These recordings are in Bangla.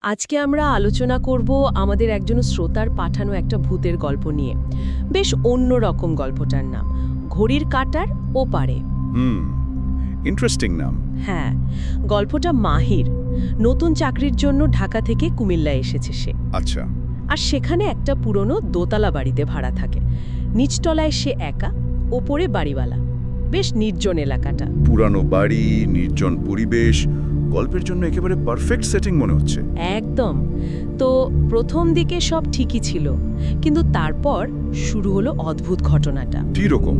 আজকে আমরা আলোচনা করব আমাদের একজন শ্রোতার পাঠানো একটা ভূতের গল্প নিয়ে। বেশ অন্যরকম গল্পটার নাম ঘড়ির কাঁটার ওপারে। ইন্টারেস্টিং নাম। হ্যাঁ, গল্পটা মাহির। নতুন চাকরির জন্য ঢাকা থেকে কুমিল্লা এসেছে সে। আচ্ছা। আর সেখানে একটা পুরনো দোতলা বাড়িতে ভাড়া থাকে। নিচতলায় সে একা, ওপরে বাড়িওয়ালা। বেশ নির্জন এলাকাটা। পুরানো বাড়ি, নির্জন পরিবেশ, গল্পের জন্য একেবারে পারফেক্ট সেটিং মনে হচ্ছে। একদম। তো প্রথম দিকে সব ঠিকই ছিল, কিন্তু তারপর শুরু হলো অদ্ভুত ঘটনাটা। কি রকম?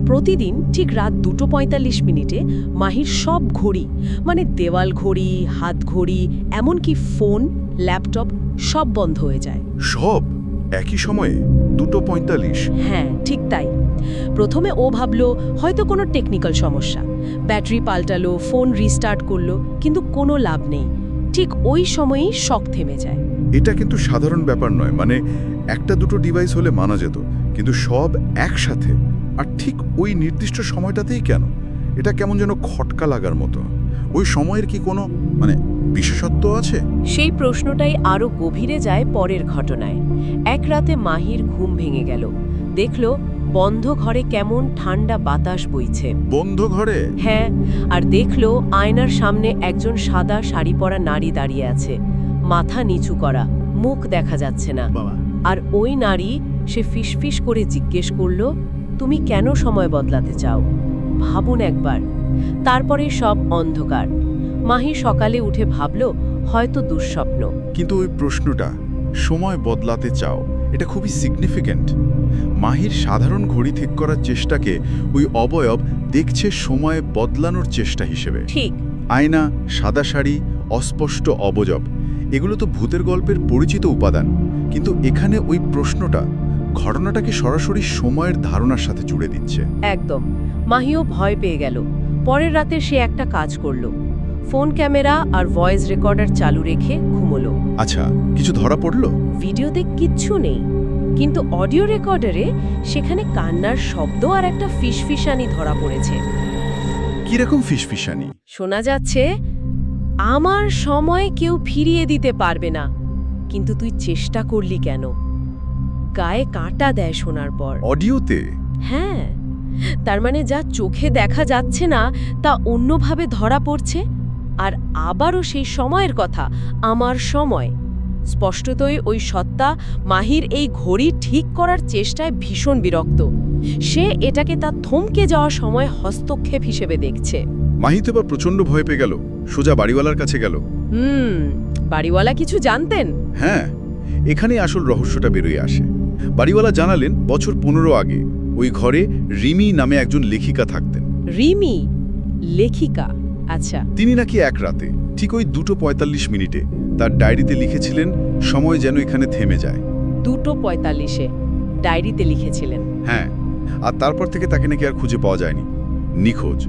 প্রতিদিন ঠিক রাত 2:45 মাহির সব ঘড়ি, মানে দেওয়াল ঘড়ি, হাত ঘড়ি, এমনকি ফোন, ল্যাপটপ সব বন্ধ হয়ে যায়। সব একই সময়ে 2:45? হ্যাঁ, ঠিক তাই। প্রথমে ও ভাবলো হয়তো কোনো টেকনিক্যাল সমস্যা, ব্যাটারি পাল্টালো, ফোন রিস্টার্ট করলো, কিন্তু কোনো লাভ নেই। ঠিক ওই সময়েই শক থেমে যায়। এটা কিন্তু সাধারণ ব্যাপার নয়, মানে একটা দুটো ডিভাইস হলে মানা যেত, কিন্তু সব একসাথে আর ঠিক ওই নির্দিষ্ট সময়টাতেই কেন? এটা কেমন যেন খটকা লাগার মতো। ওই সময়ের কি কোনো বিশেষত্ব আছে? সেই প্রশ্নটাই আরও গভীরে যায় পরের ঘটনায়। এক রাতে মাহির ঘুম ভেঙে গেল। দেখল বন্ধ ঘরে কেমন ঠান্ডা বাতাস বইছে। বন্ধ ঘরে? হ্যাঁ, আর দেখল আয়নার সামনে একজন সাদা শাড়ি পরা নারী দাঁড়িয়ে আছে, মাথা নিচু করা, মুখ দেখা যাচ্ছে না। বাবা। আর ওই নারী, সে ফিসফিস করে জিজ্ঞেস করল, তুমি কেন সময় বদলাতে চাও? ভাবুন একবার। তারপরে সব অন্ধকার। মাহি সকালে উঠে ভাবল হয়তো দুঃস্বপ্ন। কিন্তু ওই প্রশ্নটা, সময় বদলাতে চাও, এটা খুবই সিগনিফিক্যান্ট। মাহির সাধারণ ঘড়ি ঠিক করার চেষ্টাকে ওই অবয়ব দেখছে সময় বদলানোর চেষ্টা হিসেবে। ঠিক। আয়না, সাদা শাড়ি, অস্পষ্ট অবয়ব, এগুলো তো ভূতের গল্পের পরিচিত উপাদান, কিন্তু এখানে ওই প্রশ্নটা ঘটনাটাকে সরাসরি সময়ের ধারণার সাথে জুড়ে দিচ্ছে। একদম। মাহিও ভয় পেয়ে গেল। পরের রাতে সে একটা কাজ করল, ফোন ক্যামেরা আর ভয়েস রেকর্ডার চালু রেখে ঘুমোলো। আচ্ছা, কিছু ধরা পড়ল? ভিডিওতে কিচ্ছু নেই, কিন্তু অডিও রেকর্ডারে সেখানে কান্নার শব্দ আর একটা ফিসফিসানি ধরা পড়েছে। কিরকম ফিসফিসানি? শোনা যাচ্ছে, আমার সময় কেউ ফিরিয়ে দিতে পারবে না, কিন্তু তুই চেষ্টা করলি কেন? গায়ে কাঁটা দেয় শোনার পর। অডিওতে? হ্যাঁ, তার মানে যা চোখে দেখা যাচ্ছে না তা অন্যভাবে ধরা পড়ছে। আর আবারও সেই সময়ের কথা, আমার সময়। স্পষ্টতই ওই সত্তা মাহির এই ঘড়ি ঠিক করার চেষ্টায় ভীষণ বিরক্ত। সে এটাকে তার থমকে যাওয়া সময় হস্তক্ষেপ হিসেবে দেখছে। মাহি তো এবার প্রচণ্ড ভয় পেয়ে গেল, সোজা বাড়িওয়ালার কাছে গেল। বাড়িওয়ালা কিছু জানতেন? হ্যাঁ, এখানেই আসল রহস্যটা বেরোয় আসে। বাড়িওয়ালা জানালেন বছর 15 আগে ওই ঘরে রিমি নামে একজন লেখিকা থাকতেন। রিমি? লেখিকা? আচ্ছা। তিনি নাকি এক রাতে ঠিক ওই 2:45 তার ডায়েরিতে লিখেছিলেন সময় যেন এখানে থেমে যায়। 2:45 ডায়েরিতে লিখেছিলেন? হ্যাঁ, আর তারপর থেকে তাকে নাকি আর খুঁজে পাওয়া যায়নি, নিখোঁজ।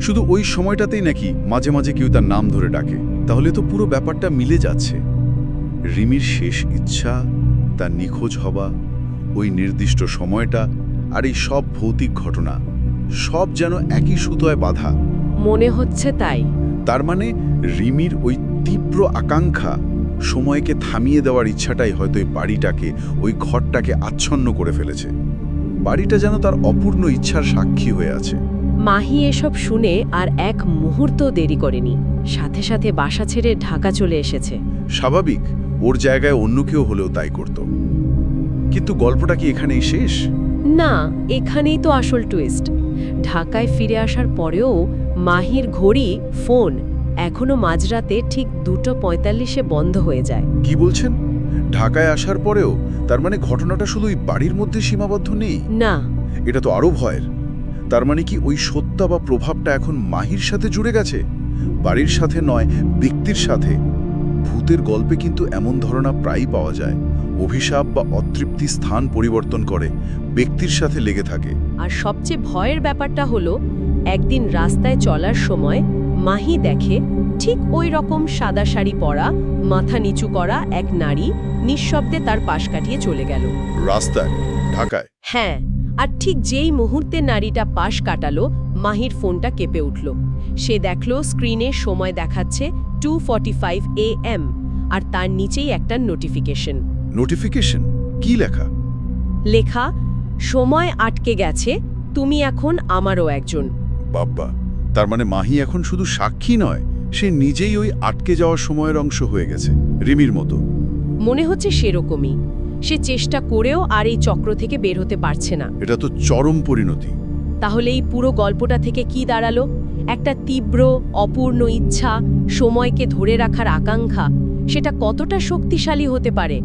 শুধু ওই সময়টাতেই নাকি মাঝে মাঝে কেউ তার নাম ধরে ডাকে। তাহলে তো পুরো ব্যাপারটা মিলে যাচ্ছে। রিমির শেষ ইচ্ছা, তার নিখোঁজ হওয়া, ওই নির্দিষ্ট সময়টা, আর এই সব ভৌতিক ঘটনা, সব যেন একই সুতোয় বাঁধা। মনে হচ্ছে তাই। তার মানে রিমির ওই তীব্র আকাঙ্ক্ষা, সময়কে থামিয়ে দেওয়ার ইচ্ছাটাই হয়তো এই বাড়িটাকে, ওই ঘরটাকে আচ্ছন্ন করে ফেলেছে। বাড়িটা যেন তার অপূর্ণ ইচ্ছার সাক্ষী হয়ে আছে। মাহি এসব শুনে আর এক মুহূর্ত দেরি করেনি, সাথে সাথে বাসা ছেড়ে ঢাকা চলে এসেছে। স্বাভাবিক, ওর জায়গায় অন্য কেউ হলেও তাই করত। কিন্তু গল্পটা কি এখানেই শেষ? না, এখানেই তো আসল টুইস্ট। ঢাকায় ফিরে আসার পরেও মাহির ঘড়ি, ফোন এখনো মাঝরাতে ঠিক 2:45 বন্ধ হয়ে যায়। কি বলছেন? ঢাকায় আসার পরেও? তার মানে ঘটনাটা শুধু ওই বাড়ির মধ্যে সীমাবদ্ধ নেই? না, এটা তো আরো ভয়ের। তার মানে কি ওই সত্তা বা প্রভাবটা এখন মাহির সাথে জুড়ে গেছে, বাড়ির সাথে নয়, ব্যক্তির সাথে? ভূতের গল্পে কিন্তু এমন ধারণা প্রায়ই পাওয়া যায়। অভিশাপ বা অতৃপ্তি স্থান পরিবর্তন করে, ব্যক্তির সাথে লেগে থাকে। আর সবচেয়ে ভয়ের ব্যাপারটা হলো, একদিন রাস্তায় চলার সময় মাহি দেখে ঠিক ওই রকম সাদা শাড়ি পরা, মাথা নিচু করা এক নারী নিঃশব্দে তার পাশ কাটিয়ে চলে গেল। রাস্তায়? ঢাকায়? হ্যাঁ, আর ঠিক যেই মুহূর্তে নারীটা পাশ কাটালো, মাহির ফোনটা কেঁপে উঠল। সে দেখল স্ক্রিনে সময় দেখাচ্ছে 2:45 AM, আর তার নিচেই একটা নোটিফিকেশন। নোটিফিকেশন? কি লেখা? লেখা, সময় আটকে গেছে, তুমি এখন আমারও একজন। বাব্বা, তার মানে মাহি এখন শুধু সাক্ষী নয়, সে নিজেই ওই আটকে যাওয়ার সময়ের অংশ হয়ে গেছে, রিমির মতো। মনে হচ্ছে সেরকমই। সে চেষ্টা করেও আর এই চক্র থেকে বের হতে পারছে না। এটা তো চরম পরিণতি। তাহলে এই পুরো গল্পটা থেকে কি দাঁড়ালো? একটা তীব্র, অপূর্ণ ইচ্ছা, সময়কে ধরে রাখার আকাঙ্ক্ষা, সেটা কতটা শক্তিশালী হতে পারে?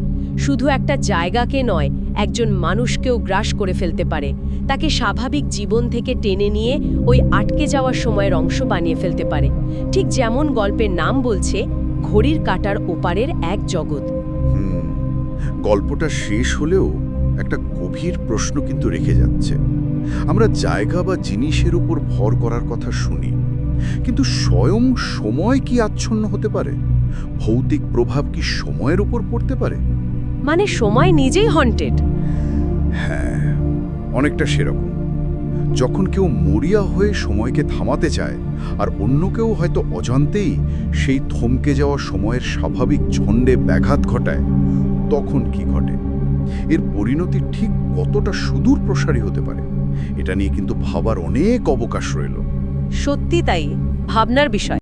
শুধু একটা জায়গাকে নয়, একজন মানুষকেও গ্রাস করে ফেলতে পারে, তাকে স্বাভাবিক জীবন থেকে টেনে নিয়ে ওই আটকে যাওয়ার সময়ের অংশ বানিয়ে ফেলতে পারে। ঠিক যেমন গল্পের নাম বলছে, ঘড়ির কাঁটার ওপারের এক জগৎ। গল্পটা শেষ হলেও একটা গভীর প্রশ্ন কিন্তু রেখে যাচ্ছে। আমরা জায়গা বা জিনিসের উপর ভর করার কথা শুনি, কিন্তু স্বয়ং সময় কি আচ্ছন্ন হতে পারে? ভৌতিক প্রভাব কি সময়ের উপর পড়তে পারে? মানে সময় নিজেই হন্টেড? হ্যাঁ, অনেকটা সেরকম। যখন কেউ মরিয়া হয়ে সময়কে থামাতে চায়, আর অন্য কেউ হয়তো অজান্তেই সেই থমকে যাওয়া সময়ের স্বাভাবিক ছন্দে ব্যাঘাত ঘটায়, তখন কি ঘটে? এর পরিণতি ঠিক কতটা সুদূর প্রসারী হতে পারে, এটা নিয়ে কিন্তু ভাবার অনেক অবকাশ রইল। সত্যি তাই, ভাবনার বিষয়।